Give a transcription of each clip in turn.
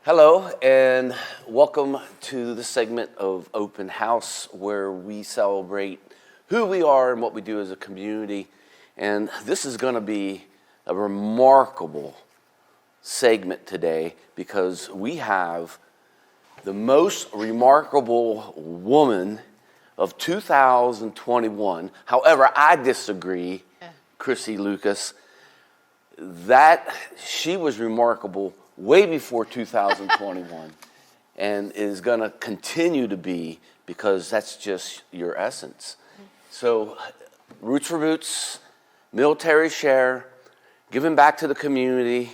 Hello, and welcome to the segment of Open House where we celebrate who we are and what we do as a community. And this is going to be a remarkable segment today because we have the most remarkable woman of 2021. However, I disagree, Christy Lucas, that she was remarkable way before 2021 and is going to continue to be because that's just your essence. So Roots for Boots, military share, giving back to the community,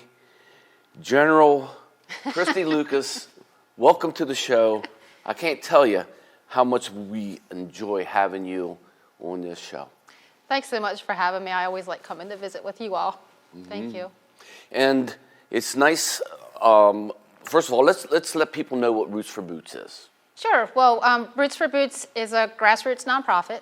General Christy Lucas, welcome to the show. I can't tell you how much we enjoy having you on this show. Thanks so much for having me. I always like coming to visit with you all. Thank you. And it's nice. First of all, let's let people know what Roots for Boots is. Sure. Well, Roots for Boots is a grassroots nonprofit,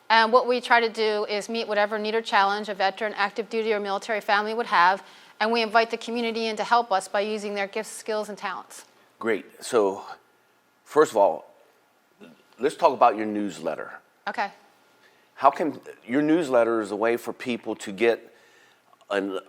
and what we try to do is meet whatever need or challenge a veteran, active duty, or military family would have, and we invite the community in to help us by using their gifts, skills, and talents. Great. So, first of all, let's talk about your newsletter. Okay. How can your newsletter is a way for people to get an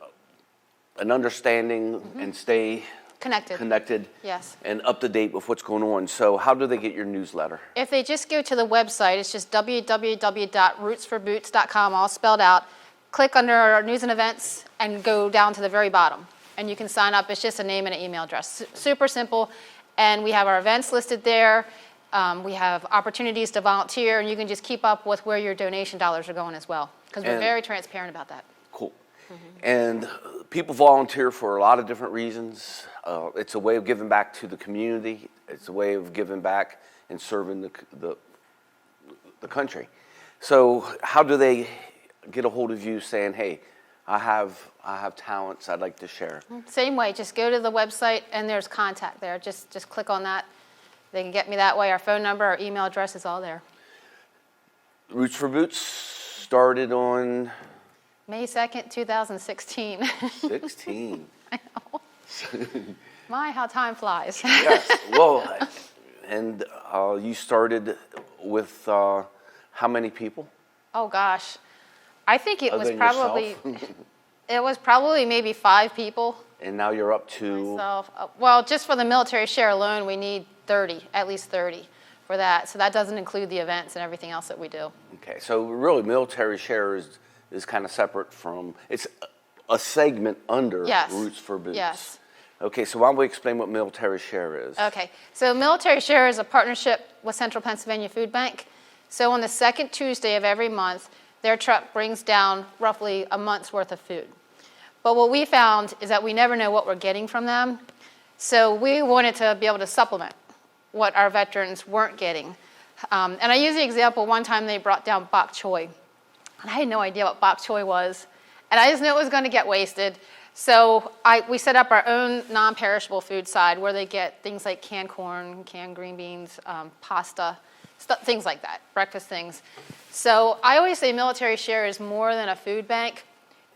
understanding and stay connected Yes. and up to date with what's going on. So how do they get your newsletter? If they just go to the website, it's just www.rootsforboots.com, all spelled out. Click under our news and events and go down to the very bottom. And you can sign up. It's just a name and an email address. Super simple. And we have our events listed there. We have opportunities to volunteer, and you can just keep up with where your donation dollars are going as well, because we're very transparent about that. Cool. And people volunteer for a lot of different reasons. It's a way of giving back to the community. It's a way of giving back and serving the country. So how do they get a hold of you saying, hey, I have talents I'd like to share? Same way, just go to the website and there's contact there. Just click on that. They can get me that way. Our phone number, our email address is all there. Roots for Boots started on May 2nd, 2016. 16. I know. My, how time flies. Yes. Well, and you started with how many people? Oh gosh, I think it was probably yourself? Maybe 5 people. And now you're up to Myself. Well, just for the military share alone, we need 30, at least 30 for that. So that doesn't include the events and everything else that we do. Okay, so really military share is kind of separate from, it's a segment under Roots for Boots. Yes. Okay, so why don't we explain what military share is? Okay, so military share is a partnership with Central Pennsylvania Food Bank. So on the second Tuesday of every month, their truck brings down roughly a month's worth of food. But what we found is that we never know what we're getting from them. So we wanted to be able to supplement what our veterans weren't getting. And I use the example, one time they brought down bok choy. And I had no idea what bok choy was. And I just knew it was going to get wasted. So we set up our own non-perishable food side where they get things like canned corn, canned green beans, pasta, things like that, breakfast things. So I always say military share is more than a food bank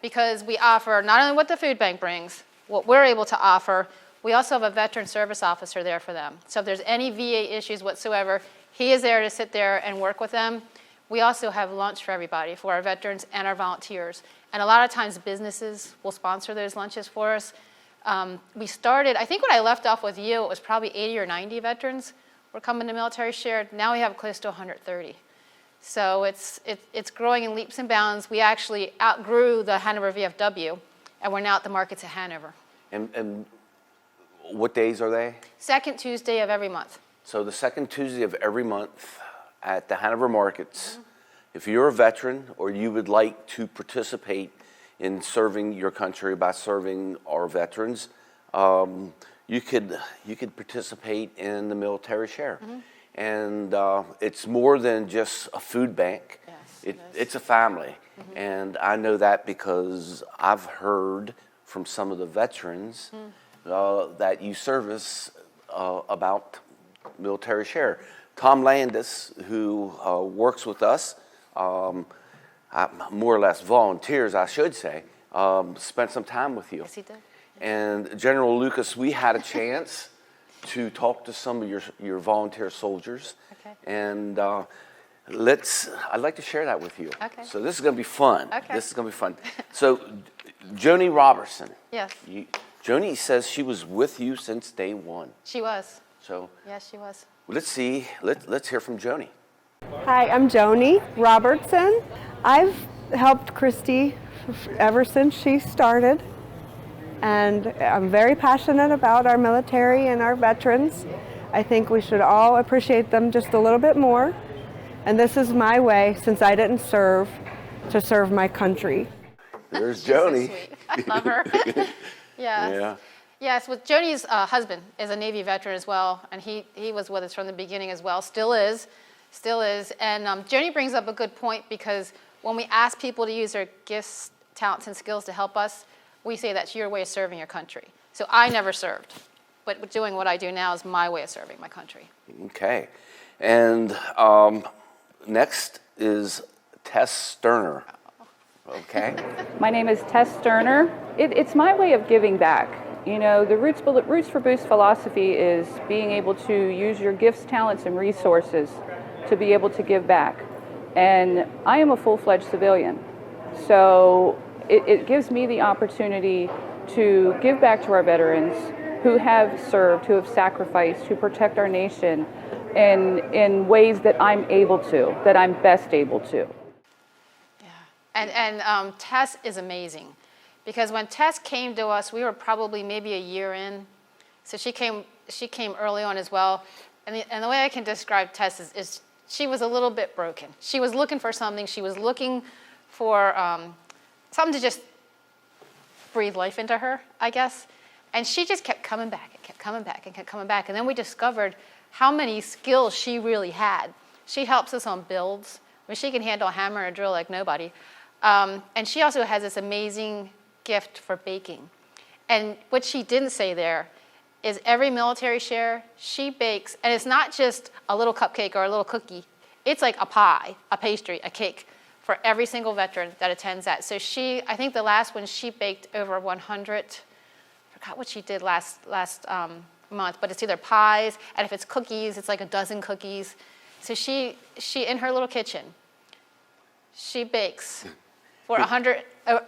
because we offer not only what the food bank brings, what we're able to offer, we also have a veteran service officer there for them. So if there's any VA issues whatsoever, he is there to sit there and work with them. We also have lunch for everybody, for our veterans and our volunteers. And a lot of times businesses will sponsor those lunches for us. We started, I think when I left off with you, it was probably 80 or 90 veterans were coming to military share. Now we have close to 130. So it's growing in leaps and bounds. We actually outgrew the Hanover VFW, and we're now at the markets at Hanover. And what days are they? Second Tuesday of every month. So the second Tuesday of every month at the Hanover markets. If you're a veteran or you would like to participate in serving your country by serving our veterans, you could participate in the military share. And it's more than just a food bank. Yes, It's a family. And I know that because I've heard from some of the veterans that you service about military share. Tom Landis, who works with us, more or less volunteers, I should say, spent some time with you. Yes, he did. And General Lucas, we had a chance to talk to some of your volunteer soldiers. Okay. And I'd like to share that with you. Okay. So this is going to be fun. Okay. This is going to be fun. So Joni Robertson. Yes. Joni says she was with you since day one. She was. So Yes, she was. let's see. Let's hear from Joni. Hi, I'm Joni Robertson. I've helped Christy ever since she started, and I'm very passionate about our military and our veterans. I think we should all appreciate them just a little bit more, and this is my way, since I didn't serve, to serve my country. There's She's so Joni. sweet. I love her. Yeah. Yeah. Yes, well, Joni's husband is a Navy veteran as well, and he was with us from the beginning as well, still is. And Joni brings up a good point, because when we ask people to use their gifts, talents, and skills to help us, we say that's your way of serving your country. So I never served, but doing what I do now is my way of serving my country. Okay. And next is Tess Sterner. Okay. My name is Tess Sterner. It's my way of giving back. You know, the Roots for Boost philosophy is being able to use your gifts, talents, and resources to be able to give back. And I am a full-fledged civilian. So it gives me the opportunity to give back to our veterans who have served, who have sacrificed, who protect our nation in ways that I'm able to, that I'm best able to. And Tess is amazing, because when Tess came to us, we were probably maybe a year in. So she came early on as well. And the way I can describe Tess is she was a little bit broken. She was looking for something. She was looking for something to just breathe life into her, I guess. And she just kept coming back and kept coming back and kept coming back. And then we discovered how many skills she really had. She helps us on builds. I mean, she can handle a hammer and a drill like nobody. And she also has this amazing gift for baking. And what she didn't say there is every military share, she bakes, and it's not just a little cupcake or a little cookie. It's like a pie, a pastry, a cake for every single veteran that attends that. So I think the last one, she baked over 100, I forgot what she did last month, but it's either pies, and if it's cookies, it's like a dozen cookies. So she in her little kitchen, she bakes for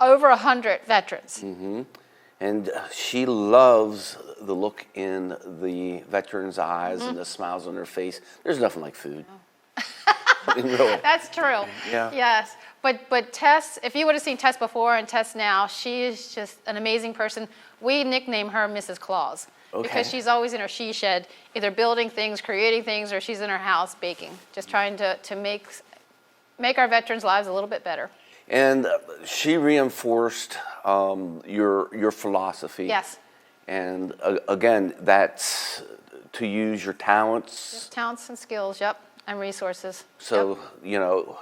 over 100 veterans. Mm-hmm. And she loves the look in the veterans' eyes and the smiles on their face. There's nothing like food. Really. That's true. Yeah. Yes. But Tess, if you would have seen Tess before and Tess now, she is just an amazing person. We nickname her Mrs. Claus. Okay. Because she's always in her she shed, either building things, creating things, or she's in her house baking, just trying to make our veterans' lives a little bit better. And she reinforced your philosophy. Yes. And again, that's to use your talents. Just talents and skills, yep, and resources. So, Yep. you know,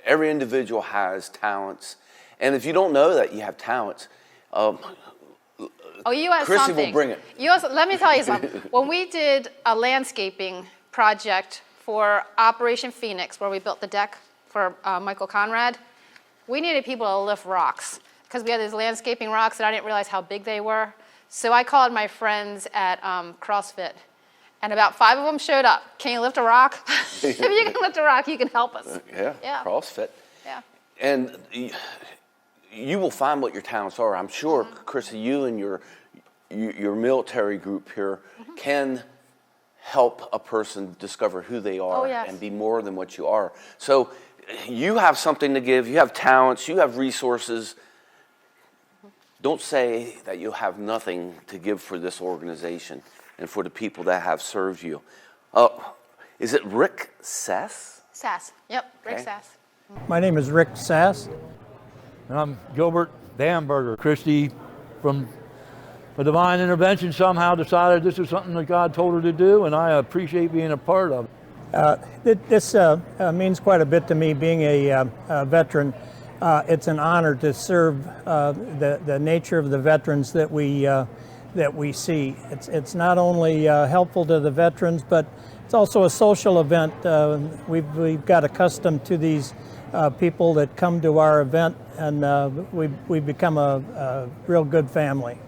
every individual has talents. And if you don't know that you have talents, You have Christy something. will bring it. You also, let me tell you something. When we did a landscaping project for Operation Phoenix, where we built the deck for Michael Conrad, we needed people to lift rocks, because we had these landscaping rocks and I didn't realize how big they were. So I called my friends at CrossFit, and about 5 of them showed up. Can you lift a rock? If you can lift a rock, you can help us. Yeah. CrossFit. Yeah. And you will find what your talents are. I'm sure, Chrissy, you and your military group here can help a person discover who they are Oh, yes. and be more than what you are. So you have something to give. You have talents. You have resources. Don't say that you have nothing to give for this organization and for the people that have served you. Is it Rick Sess? Sass. Yep, Rick Okay. Sass. My name is Rick Sass. And I'm Gilbert Damberger. Christy, from a divine intervention, somehow decided this is something that God told her to do, and I appreciate being a part of it. This means quite a bit to me, being a veteran. It's an honor to serve the nature of the veterans that we see. It's not only helpful to the veterans, but it's also a social event. We've got accustomed to these people that come to our event, and we've become a real good family.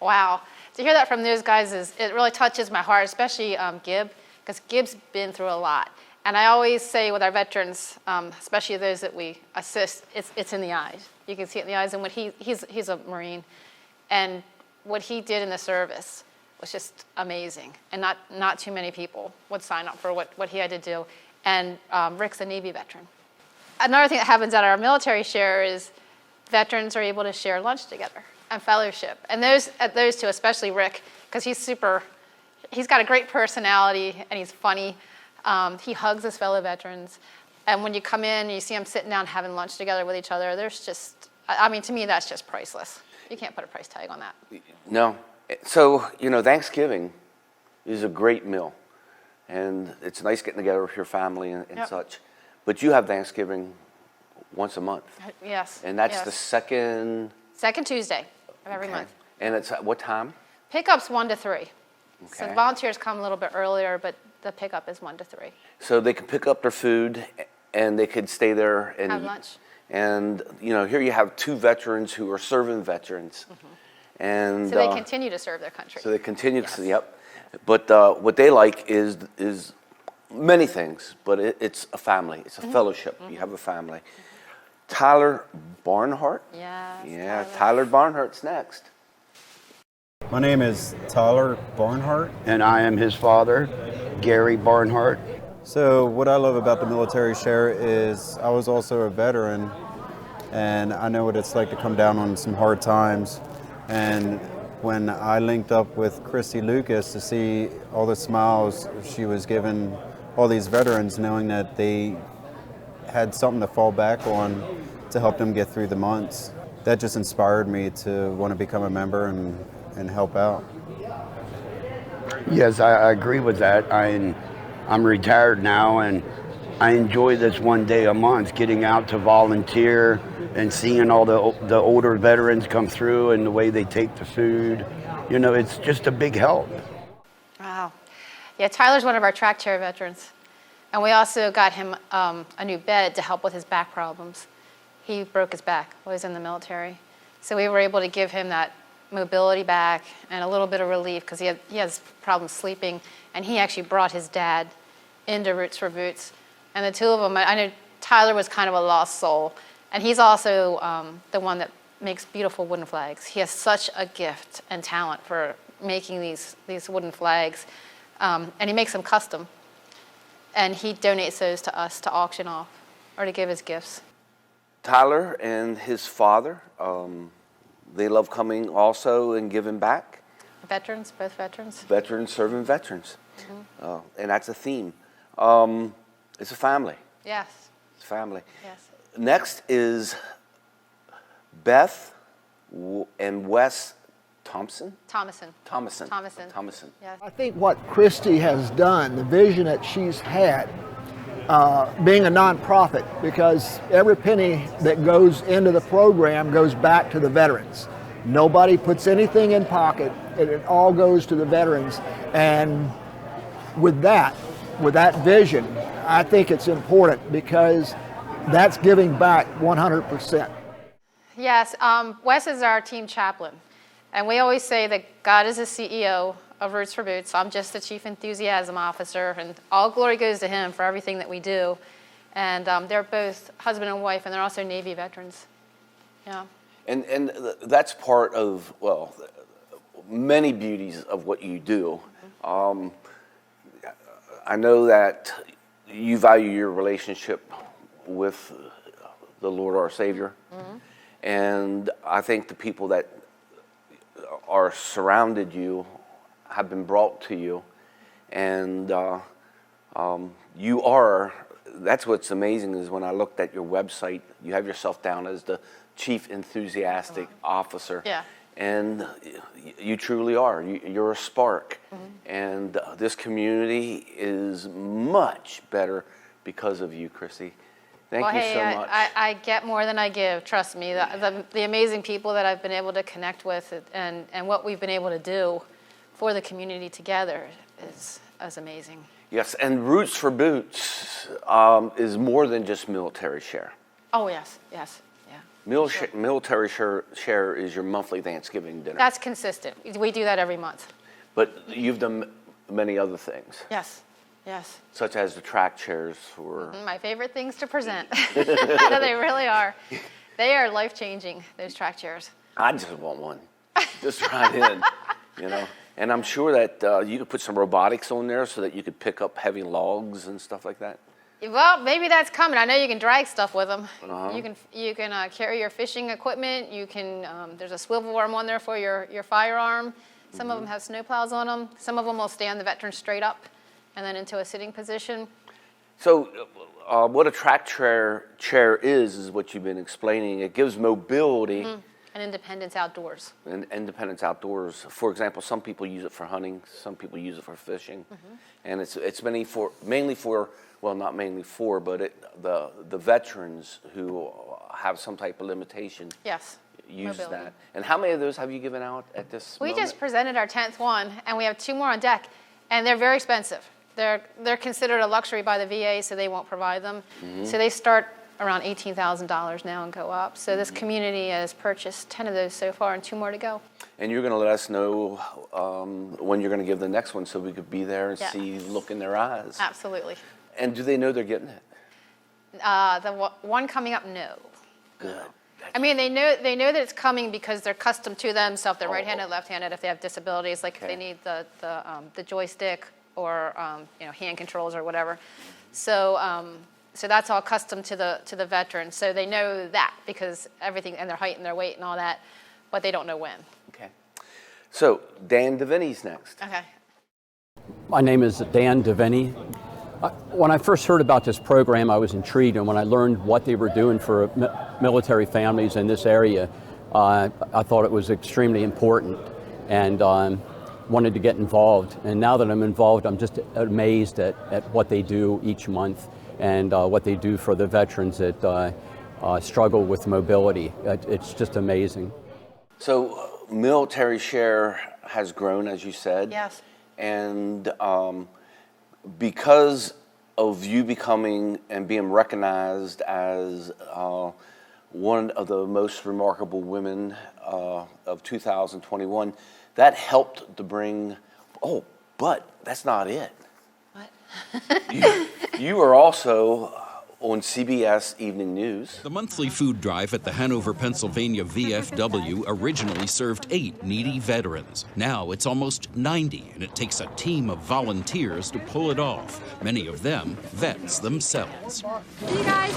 Wow. to hear that from those guys it really touches my heart, especially Gib, because Gib's been through a lot. And I always say with our veterans, especially those that we assist, it's in the eyes. You can see it in the eyes. And what he's a Marine, and what he did in the service was just amazing. And not too many people would sign up for what he had to do. And Rick's a Navy veteran. Another thing that happens at our military share is veterans are able to share lunch together and fellowship. And those two, especially Rick, because he's got a great personality and he's funny. He hugs his fellow veterans. And when you come in and you see them sitting down having lunch together with each other, there's just, I mean, to me, that's just priceless. You can't put a price tag on that. No. So, Thanksgiving is a great meal. And it's nice getting together with your family and Yep. such. But you have Thanksgiving once a month. Yes. And that's yes. the second Tuesday of every month. And it's at what time? Pickup's 1 to 3. So Okay. volunteers come a little bit earlier, but the pickup is 1 to 3. So they can pick up their food and they could stay there and Have eat. lunch. And here you have two veterans who are serving veterans. And So they continue to serve their country. So they continue Yes. to, yep. But what they like is many things, but it's a family. It's a fellowship. You have a family. Tyler Barnhart? Yes, Yeah, Tyler. Tyler Barnhart's next. My name is Tyler Barnhart. And I am his father, Gary Barnhart. So what I love about the military share is I was also a veteran, and I know what it's like to come down on some hard times. And when I linked up with Christy Lucas to see all the smiles she was giving all these veterans, knowing that they had something to fall back on to help them get through the months, that just inspired me to want to become a member and help out. Yes, I agree with that. I'm retired now, and I enjoy this one day a month, getting out to volunteer and seeing all the older veterans come through and the way they take the food. It's just a big help. Wow. Yeah, Tyler's one of our track chair veterans. And we also got him a new bed to help with his back problems. He broke his back while he was in the military. So we were able to give him that mobility back and a little bit of relief because he has problems sleeping. And he actually brought his dad into Roots for Boots. And the two of them, I know Tyler was kind of a lost soul. And he's also the one that makes beautiful wooden flags. He has such a gift and talent for making these wooden flags. And he makes them custom. And he donates those to us to auction off or to give as gifts. Tyler and his father, they love coming also and giving back. Veterans, both veterans. Veterans serving veterans. And that's a theme. It's a family. Yes, It's a family. yes. Next is Beth and Wes Thomason. Thomason. Yes. I think what Christy has done, the vision that she's had, being a nonprofit, because every penny that goes into the program goes back to the veterans. Nobody puts anything in pocket, it all goes to the veterans. And with that vision, I think it's important because that's giving back 100%. Yes, Wes is our team chaplain. And we always say that God is the CEO of Roots for Boots. I'm just the chief enthusiasm officer, and all glory goes to him for everything that we do. And they're both husband and wife, and they're also Navy veterans. Yeah. And that's part of, many beauties of what you do. I know that you value your relationship with the Lord our Savior. And I think the people that are surrounded you have been brought to you. And you are, that's what's amazing is when I looked at your website, you have yourself down as the chief enthusiastic officer. Yeah. And you truly are. You're a spark. And this community is much better because of you, Christy. Thank you so much. I get more than I give, trust me. The amazing people that I've been able to connect with and what we've been able to do for the community together is amazing. Yes, and Roots for Boots is more than just military share. Oh, yes, yes, yeah. Military share is your monthly Thanksgiving dinner. That's consistent. We do that every month. But you've done many other things. Yes, yes. Such as the track chairs for... My favorite things to present. They really are. They are life-changing, those track chairs. I just want one. Just right in, you know. And I'm sure that you could put some robotics on there so that you could pick up heavy logs and stuff like that. Well, maybe that's coming. I know you can drag stuff with them. You can carry your fishing equipment. You can. There's a swivel arm on there for your firearm. Some of them have snowplows on them. Some of them will stand the veteran straight up and then into a sitting position. So what a track chair is what you've been explaining. It gives mobility. And independence outdoors. And independence outdoors. For example, some people use it for hunting. Some people use it for fishing. And it's mainly for, well, not mainly for, but the veterans who have some type of limitation. Yes. Use Mobility. that. And how many of those have you given out at this We moment? just presented our 10th one, and we have 2 more on deck, and they're very expensive. They're considered a luxury by the VA, so they won't provide them. So they start around $18,000 now and go up. So this community has purchased 10 of those so far, and 2 more to go. And you're going to let us know when you're going to give the next one so we could be there and see, look in their eyes. Absolutely. And do they know they're getting it? The one coming up, no. Good. I mean, they know that it's coming because they're accustomed to them. So if they're right-handed, left-handed, if they have disabilities, like if they need the joystick or hand controls or whatever. So so that's all custom to the veteran. So they know that because everything and their height and their weight and all that, but they don't know when. Okay. So Dan Divini's next. Okay. My name is Dan Divini. When I first heard about this program, I was intrigued, and when I learned what they were doing for military families in this area, I thought it was extremely important and wanted to get involved. And now that I'm involved, I'm just amazed at what they do each month and what they do for the veterans that struggle with mobility. It's just amazing. So military share has grown, as you said. Yes. And because of you becoming and being recognized as one of the most remarkable women of 2021, that helped to bring, but that's not it. What? You are also on CBS Evening News. The monthly food drive at the Hanover, Pennsylvania VFW originally served 8 needy veterans. Now it's almost 90, and it takes a team of volunteers to pull it off, many of them vets themselves. You guys.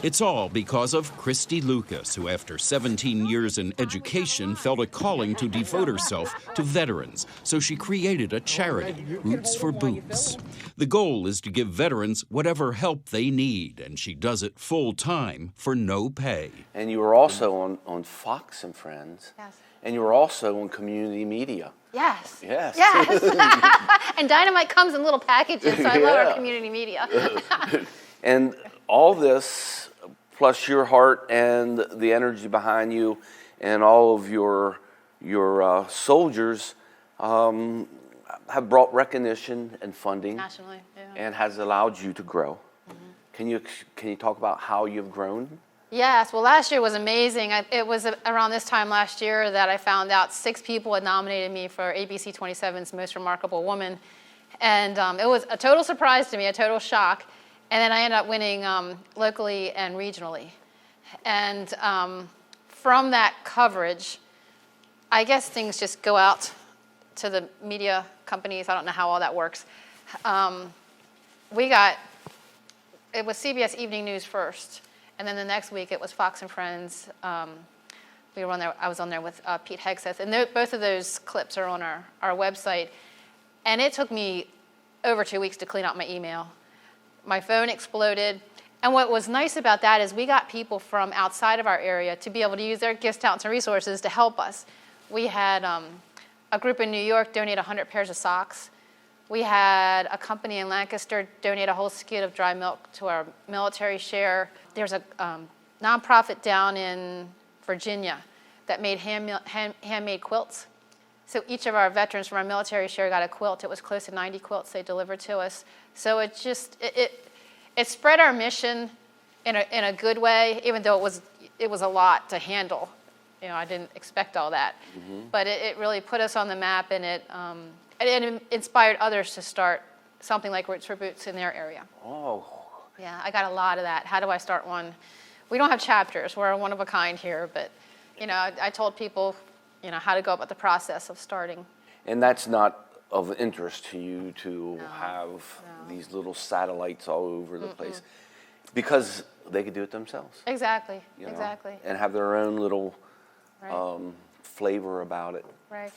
It's all because of Christy Lucas, who after 17 years in education felt a calling to devote herself to veterans, so she created a charity, Roots for Boots. The goal is to give veterans whatever help they need, and she does it full-time for no pay. And you were also on Fox and Friends. Yes. And you were also on community media. Yes. Yes. Yes. And Dynamite comes in little packages, so I love our community media. And all this, plus your heart and the energy behind you and all of your soldiers have brought recognition and funding. Nationally, yeah. And has allowed you to grow. Can you talk about how you've grown? Yes, well, last year was amazing. It was around this time last year that I found out 6 people had nominated me for ABC 27's Most Remarkable Woman. And it was a total surprise to me, a total shock. And then I ended up winning locally and regionally. And from that coverage, I guess things just go out to the media companies. I don't know how all that works. It was CBS Evening News first, and then the next week it was Fox and Friends. We were on there. I was on there with Pete Hegseth, and both of those clips are on our website. And it took me over 2 weeks to clean out my email. My phone exploded. And what was nice about that is we got people from outside of our area to be able to use their gifts, talents, and resources to help us. We had a group in New York donate 100 pairs of socks. We had a company in Lancaster donate a whole skid of dry milk to our military share. There's a nonprofit down in Virginia that made handmade quilts. So each of our veterans from our military share got a quilt. It was close to 90 quilts they delivered to us. So it spread our mission in a good way, even though it was it was a lot to handle. You know, I didn't expect all that. But it really put us on the map, and it inspired others to start something like Roots for Boots in their area. Oh. Yeah, I got a lot of that. How do I start one? We don't have chapters. We're one of a kind here, but, you know, I told people, you know, how to go about the process of starting. And that's not of interest to you to have these little satellites all over the place, because they could do it themselves. Exactly, you know, exactly. And have their own little Right. flavor about it. Right.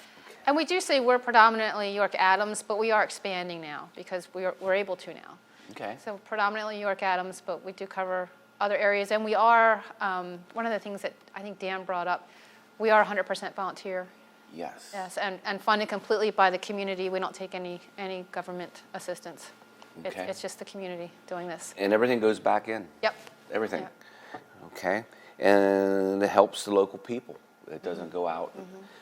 And we do say we're predominantly York Adams, but we are expanding now because we're able to now. Okay. So predominantly York Adams, but we do cover other areas. And we are, one of the things that I think Dan brought up, we are 100% volunteer. Yes. Yes, and funded completely by the community. We don't take any government assistance. Okay. It's just the community doing this. And everything goes back in. Yep. Everything. Yep. Okay. And it helps the local people. It doesn't go out.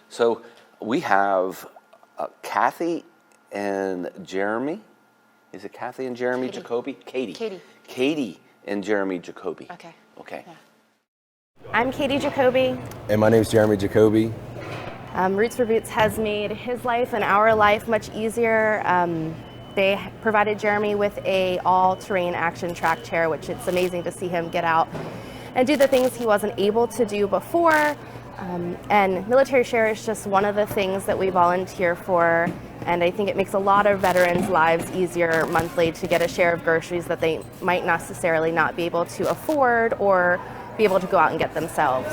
So we have Kathy and Jeremy. Is it Kathy and Jeremy Jacoby? Katie. Katie and Jeremy Jacoby. Okay. Okay. Yeah. I'm Katie Jacoby. And my name is Jeremy Jacoby. Roots for Boots has made his life and our life much easier. They provided Jeremy with a all-terrain action track chair, which it's amazing to see him get out and do the things he wasn't able to do before. And military share is just one of the things that we volunteer for, and I think it makes a lot of veterans' lives easier monthly to get a share of groceries that they might necessarily not be able to afford or be able to go out and get themselves.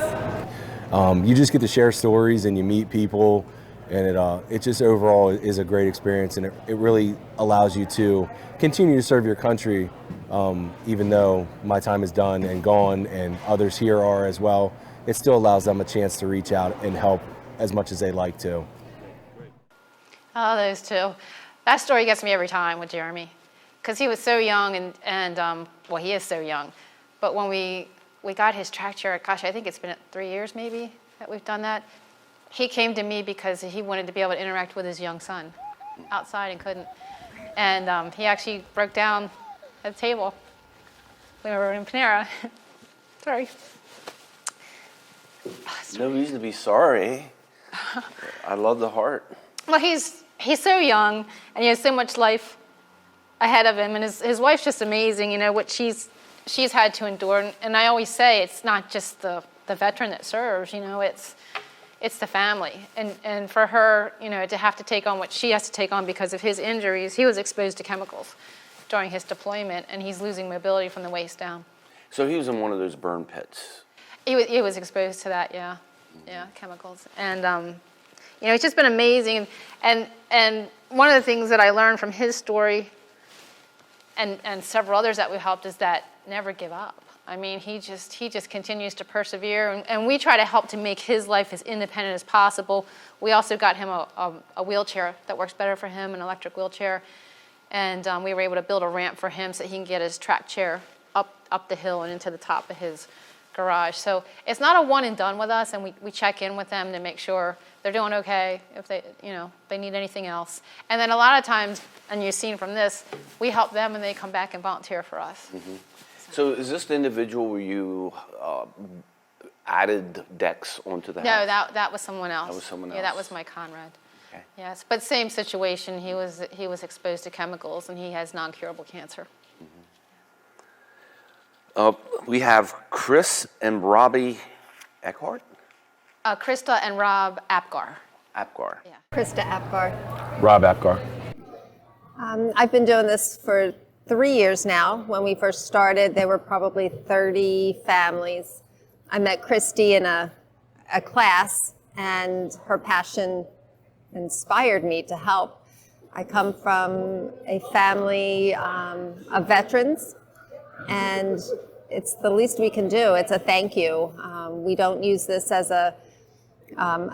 You just get to share stories and you meet people, and it just overall is a great experience, and it really allows you to continue to serve your country, even though my time is done and gone and others here are as well. It still allows them a chance to reach out and help as much as they like to. Oh, those two. That story gets me every time with Jeremy, because he was so young, and well, he is so young. But when we got his track chair, gosh, I think it's been 3 years maybe that we've done that. He came to me because he wanted to be able to interact with his young son outside and couldn't. And he actually broke down at the table. We were in Panera. Sorry. No reason to be sorry. I love the heart. Well, he's so young, and he has so much life ahead of him, and his wife's just amazing, you know, what she's had to endure. And I always say it's not just the veteran that serves, you know, it's the family. And for her, you know, to have to take on what she has to take on because of his injuries, he was exposed to chemicals during his deployment, and he's losing mobility from the waist down. So he was in one of those burn pits. He was exposed to that, yeah, chemicals. And, you know, it's just been amazing. And one of the things that I learned from his story and several others that we helped is that never give up. I mean, he just continues to persevere, and we try to help to make his life as independent as possible. We also got him a wheelchair that works better for him, an electric wheelchair, and we were able to build a ramp for him so he can get his track chair up the hill and into the top of his garage. So it's not a one and done with us, and we check in with them to make sure they're doing okay, if they need anything else. And then a lot of times, and you've seen from this, we help them and they come back and volunteer for us. Mm-hmm. So is this the individual where you added decks onto the house? No, that was someone else. That was someone else. Yeah, that was my Conrad. Okay. Yes, but same situation. He was exposed to chemicals, and he has non-curable cancer. We have Chris and Robbie Eckhart? Krista and Rob Apgar. Apgar. Yeah. Krista Apgar. Rob Apgar. I've been doing this for 3 years now. When we first started, there were probably 30 families. I met Christy in a class, and her passion inspired me to help. I come from a family of veterans, and it's the least we can do. It's a thank you. We don't use this as a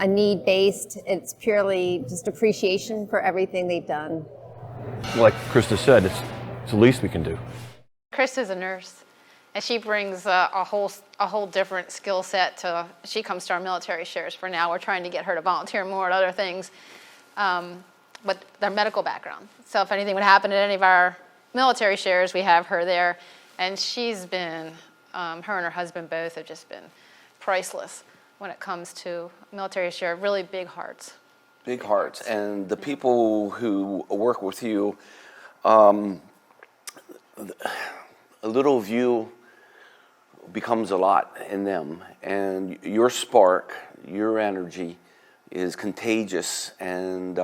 need-based. It's purely just appreciation for everything they've done. Like Krista said, it's the least we can do. Krista's a nurse, and she brings a whole different skill set to. She comes to our military shares for now. We're trying to get her to volunteer more at other things, but their medical background. So if anything would happen at any of our military shares, we have her there. And she's been, her and her husband both have just been priceless when it comes to military share, really big hearts. Big hearts. And the people who work with you, a little of you becomes a lot in them, and your spark, your energy is contagious, and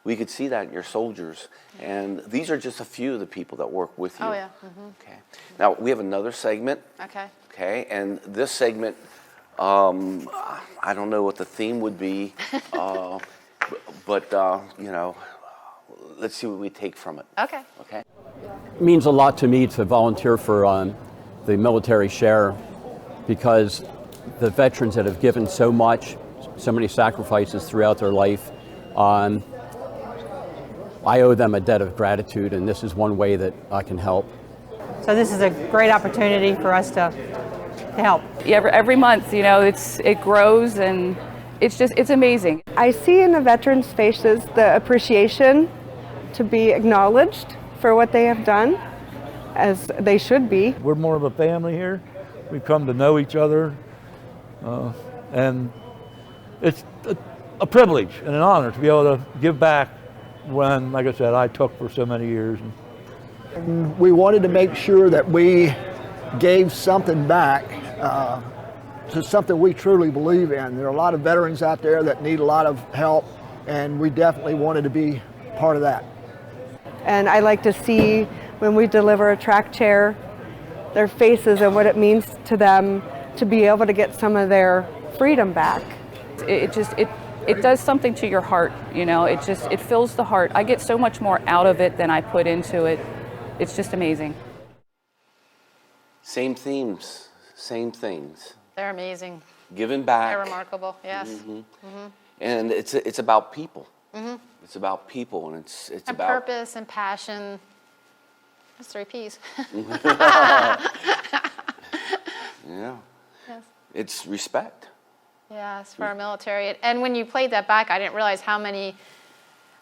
we could see that in your soldiers. And these are just a few of the people that work with you. Oh, yeah. Okay. Now, we have another segment. Okay. Okay, and this segment, I don't know what the theme would be, but you know, let's see what we take from it. Okay. Okay. It means a lot to me to volunteer for the military share, because the veterans that have given so much, so many sacrifices throughout their life, I owe them a debt of gratitude, and this is one way that I can help. So this is a great opportunity for us to help. Yeah, every month, you know, it grows, and it's amazing. I see in the veterans' faces the appreciation to be acknowledged for what they have done, as they should be. We're more of a family here. We've come to know each other, and it's a privilege and an honor to be able to give back when, like I said, I took for so many years. And we wanted to make sure that we gave something back to something we truly believe in. There are a lot of veterans out there that need a lot of help, and we definitely wanted to be part of that. And I like to see when we deliver a track chair, their faces and what it means to them to be able to get some of their freedom back. It does something to your heart, you know, it fills the heart. I get so much more out of it than I put into it. It's just amazing. Same themes, same things. They're amazing. Giving back. They're remarkable, yes. And it's about people. It's about people, and it's about purpose and passion. That's 3 P's. Yeah. Yes. It's respect. Yes, for our military. And when you played that back, I didn't realize how many,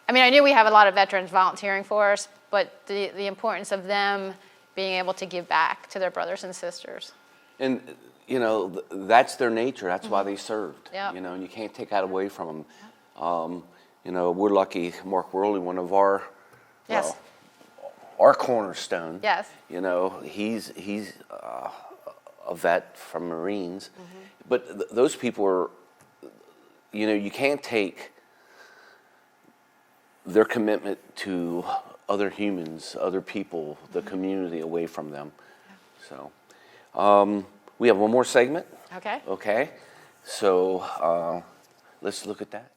I mean, I knew we have a lot of veterans volunteering for us, but the importance of them being able to give back to their brothers and sisters. And, you know, that's their nature. That's why they served. Yep. You know, and you can't take that away from them. You know, we're lucky, Mark Worley, one of our, yes. Our cornerstone. Yes. You know, he's a vet from Marines. But those people are, you know, you can't take their commitment to other humans, other people, the community away from them. So, we have one more segment. Okay. Okay. So, let's look at that.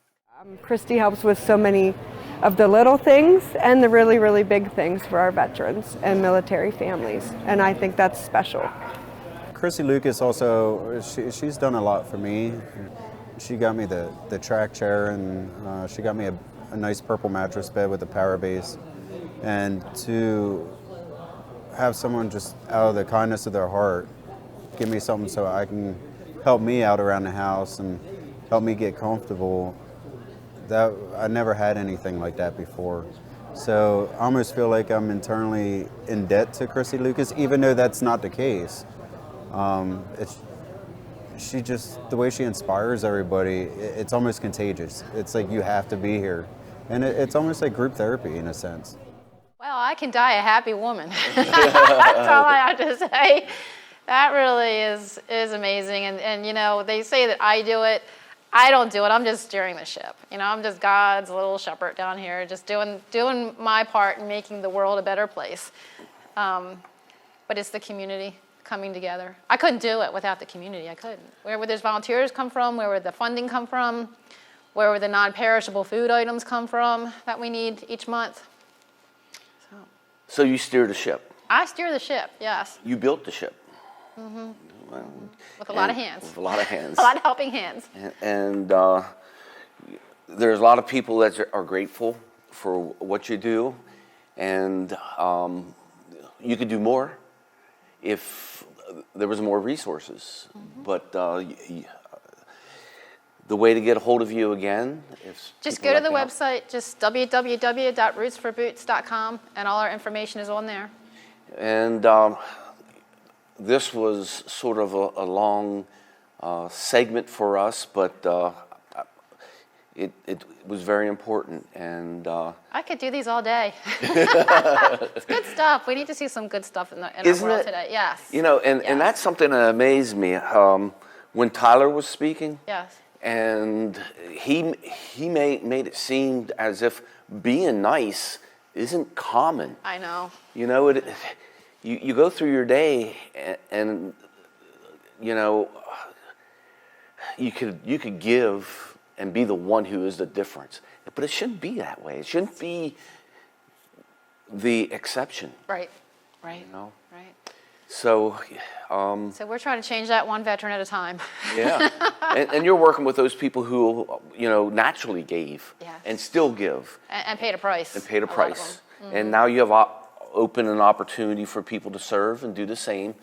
Christy helps with so many of the little things and the really, really big things for our veterans and military families. And I think that's special. Christy Lucas also, she's done a lot for me. She got me the track chair, and she got me a nice purple mattress bed with a power base. And to have someone just out of the kindness of their heart give me something so I can help me out around the house and help me get comfortable, that I never had anything like that before. So I almost feel like I'm internally in debt to Christy Lucas, even though that's not the case. She just, the way she inspires everybody, it's almost contagious. It's like you have to be here. And it's almost like group therapy in a sense. Well, I can die a happy woman. That's all I have to say. That really is amazing. And you know, they say that I do it. I don't do it. I'm just steering the ship. You know, I'm just God's little shepherd down here, just doing my part in making the world a better place. But it's the community coming together. I couldn't do it without the community. I couldn't. Where would those volunteers come from? Where would the funding come from? Where would the non-perishable food items come from that we need each month? So you steer the ship. I steer the ship, yes. You built the ship. With a lot of hands. With a lot of hands. A lot of helping hands. And there's a lot of people that are grateful for what you do, and you could do more if there was more resources. But the way to get a hold of you again, if just go to the website, just www.rootsforboots.com, and all our information is on there. And this was sort of a long segment for us, but it was very important. And I could do these all day. It's good stuff. We need to see some good stuff in our world today. Yes. You know, and that's something that amazed me. When Tyler was speaking, yes, and he made it seem as if being nice isn't common. I know. You know, you go through your day and you know, you could give and be the one who is the difference. But it shouldn't be that way. It shouldn't be the exception. Right, right, you know? right. So, so we're trying to change that one veteran at a time. Yeah, and you're working with those people who, you know, naturally gave and still give. And paid a price. And paid a price. And now you have open an opportunity for people to serve and do the same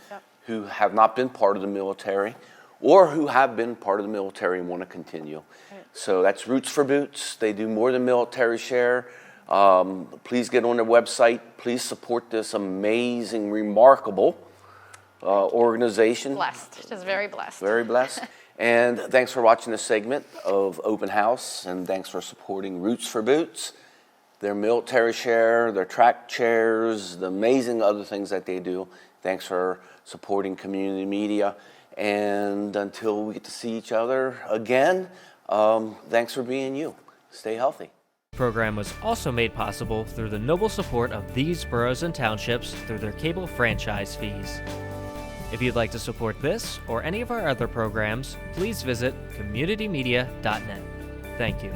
who have not been part of the military or who have been part of the military and want to continue. Right. So that's Roots for Boots. They do more than military share. Please get on their website. Please support this amazing, remarkable organization. Blessed, just very blessed. Very blessed. And thanks for watching this segment of Open House, and thanks for supporting Roots for Boots, their military share, their track chairs, the amazing other things that they do. Thanks for supporting community media. And until we get to see each other again, thanks for being you. Stay healthy. The program was also made possible through the noble support of these boroughs and townships through their cable franchise fees. If you'd like to support this or any of our other programs, please visit communitymedia.net. Thank you.